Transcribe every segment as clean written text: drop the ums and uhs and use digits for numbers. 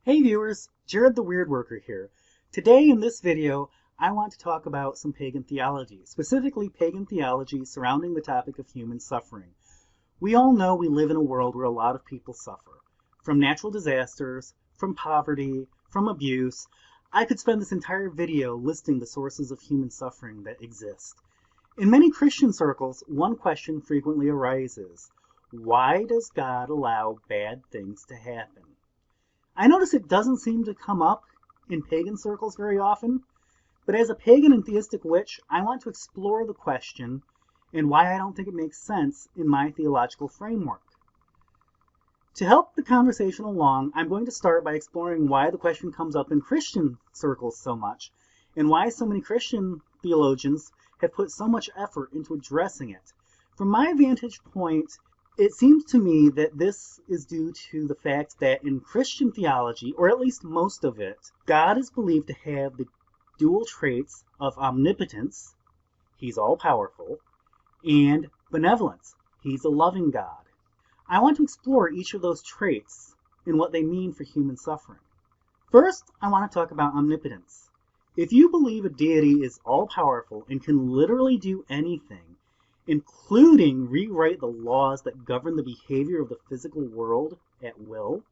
Hey viewers, Jared the Wyrd-Worker here. Today in this video, I want to talk about some pagan theology, specifically pagan theology surrounding the topic of human suffering. We all know we live in a world where a lot of people suffer, from natural disasters, from poverty, from abuse. I could spend this entire video listing the sources of human suffering that exist. In many Christian circles, one question frequently arises: why does God allow bad things to happen? I notice it doesn't seem to come up in pagan circles very often, but as a pagan and theistic witch, I want to explore the question and why I don't think it makes sense in my theological framework. To help the conversation along, I'm going to start by exploring why the question comes up in Christian circles so much, and why so many Christian theologians have put so much effort into addressing it. From my vantage point, it seems to me that this is due to the fact that in Christian theology, or at least most of it, God is believed to have the dual traits of omnipotence, he's all-powerful, and benevolence, he's a loving God. I want to explore each of those traits and what they mean for human suffering. First, I want to talk about omnipotence. If you believe a deity is all-powerful and can literally do anything, including rewrite the laws that govern the behavior of the physical world at will,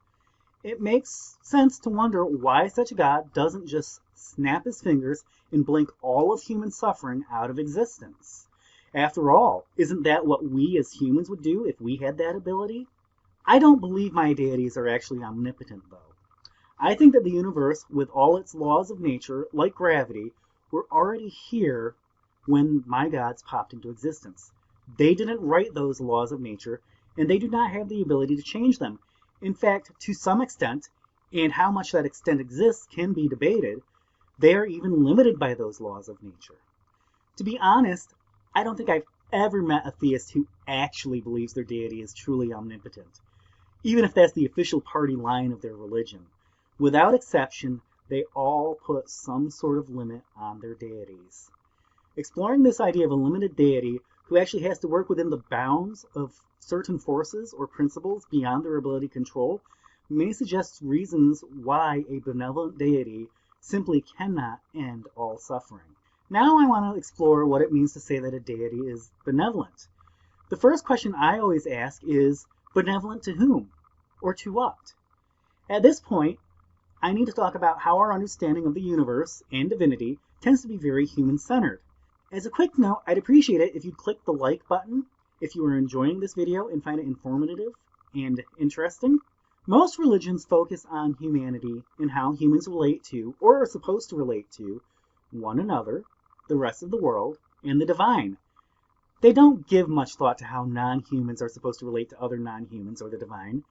it makes sense to wonder why such a God doesn't just snap his fingers and blink all of human suffering out of existence. After all, isn't that what we as humans would do if we had that ability? I don't believe my deities are actually omnipotent, though. I think that the universe, with all its laws of nature, like gravity, were already here when my gods popped into existence. They didn't write those laws of nature, and they do not have the ability to change them. In fact, to some extent, and how much that extent exists can be debated, they are even limited by those laws of nature. To be honest, I don't think I've ever met a theist who actually believes their deity is truly omnipotent, even if that's the official party line of their religion. Without exception, they all put some sort of limit on their deities. Exploring this idea of a limited deity who actually has to work within the bounds of certain forces or principles beyond their ability to control may suggest reasons why a benevolent deity simply cannot end all suffering. Now I want to explore what it means to say that a deity is benevolent. The first question I always ask is, benevolent to whom? Or to what? At this point, I need to talk about how our understanding of the universe and divinity tends to be very human-centered. As a quick note, I'd appreciate it if you'd click the like button if you are enjoying this video and find it informative and interesting. Most religions focus on humanity and how humans relate to, or are supposed to relate to, one another, the rest of the world, and the divine. They don't give much thought to how non-humans are supposed to relate to other non-humans or the divine.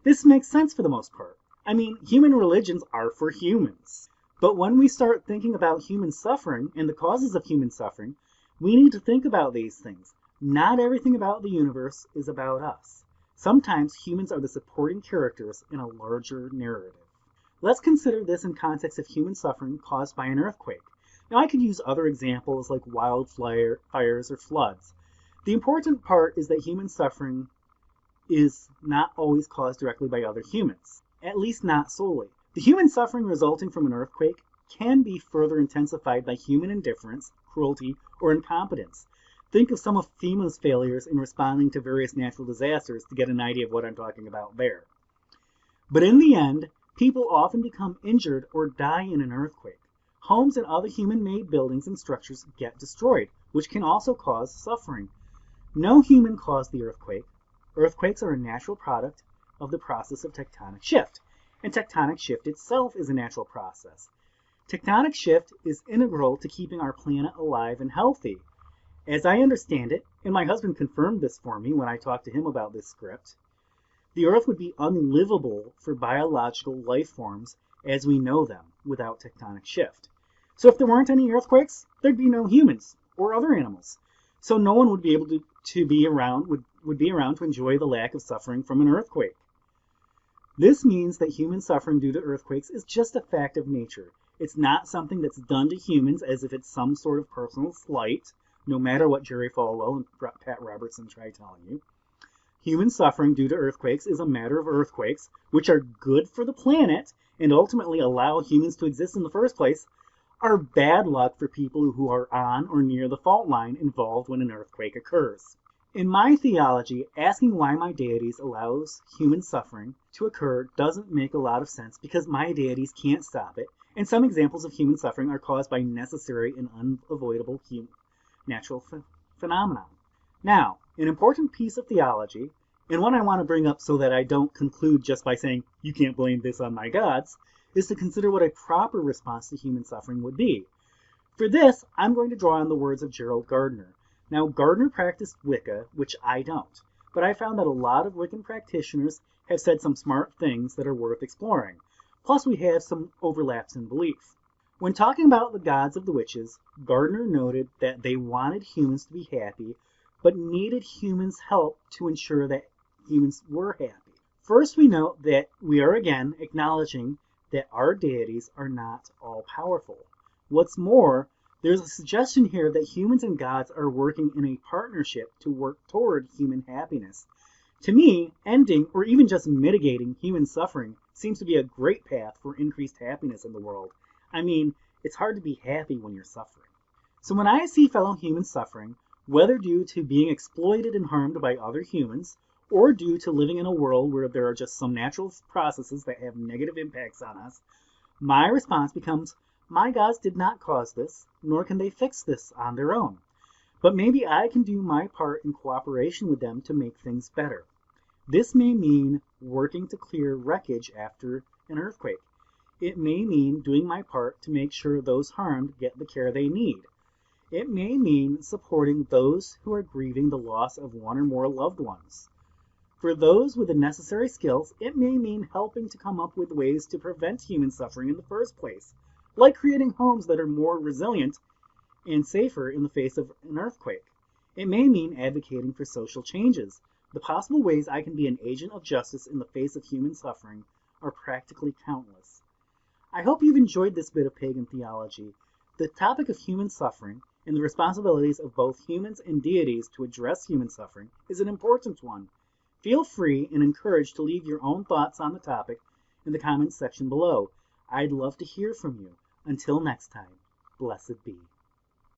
This makes sense for the most part. I mean, human religions are for humans. But when we start thinking about human suffering and the causes of human suffering, we need to think about these things. Not everything about the universe is about us. Sometimes humans are the supporting characters in a larger narrative. Let's consider this in context of human suffering caused by an earthquake. Now, I could use other examples like wildfires or floods. The important part is that human suffering is not always caused directly by other humans, at least not solely. The human suffering resulting from an earthquake can be further intensified by human indifference, cruelty, or incompetence. Think of some of FEMA's failures in responding to various natural disasters to get an idea of what I'm talking about there. But in the end, people often become injured or die in an earthquake. Homes and other human-made buildings and structures get destroyed, which can also cause suffering. No human caused the earthquake. Earthquakes are a natural product of the process of tectonic shift, and tectonic shift itself is a natural process. Tectonic shift is integral to keeping our planet alive and healthy. As I understand it, and my husband confirmed this for me when I talked to him about this script, the Earth would be unlivable for biological life forms as we know them without tectonic shift. So if there weren't any earthquakes, there'd be no humans or other animals. So no one would be able to be around to enjoy the lack of suffering from an earthquake. This means that human suffering due to earthquakes is just a fact of nature. It's not something that's done to humans as if it's some sort of personal slight, no matter what Jerry Falwell and Pat Robertson try telling you. Human suffering due to earthquakes is a matter of earthquakes, which are good for the planet and ultimately allow humans to exist in the first place, are bad luck for people who are on or near the fault line involved when an earthquake occurs. In my theology, asking why my deities allows human suffering to occur doesn't make a lot of sense because my deities can't stop it, and some examples of human suffering are caused by necessary and unavoidable natural phenomena. Now, an important piece of theology, and one I want to bring up so that I don't conclude just by saying, you can't blame this on my gods, is to consider what a proper response to human suffering would be. For this, I'm going to draw on the words of Gerald Gardner. Now, Gardner practiced Wicca, which I don't, but I found that a lot of Wiccan practitioners have said some smart things that are worth exploring. Plus, we have some overlaps in belief. When talking about the gods of the witches, Gardner noted that they wanted humans to be happy, but needed humans' help to ensure that humans were happy. First, we note that we are again acknowledging that our deities are not all-powerful. What's more, there's a suggestion here that humans and gods are working in a partnership to work toward human happiness. To me, ending or even just mitigating human suffering seems to be a great path for increased happiness in the world. I mean, it's hard to be happy when you're suffering. So when I see fellow humans suffering, whether due to being exploited and harmed by other humans, or due to living in a world where there are just some natural processes that have negative impacts on us, my response becomes, my gods did not cause this, nor can they fix this on their own. But maybe I can do my part in cooperation with them to make things better. This may mean working to clear wreckage after an earthquake. It may mean doing my part to make sure those harmed get the care they need. It may mean supporting those who are grieving the loss of one or more loved ones. For those with the necessary skills, it may mean helping to come up with ways to prevent human suffering in the first place, like creating homes that are more resilient and safer in the face of an earthquake. It may mean advocating for social changes. The possible ways I can be an agent of justice in the face of human suffering are practically countless. I hope you've enjoyed this bit of pagan theology. The topic of human suffering and the responsibilities of both humans and deities to address human suffering is an important one. Feel free and encouraged to leave your own thoughts on the topic in the comments section below. I'd love to hear from you. Until next time, blessed be.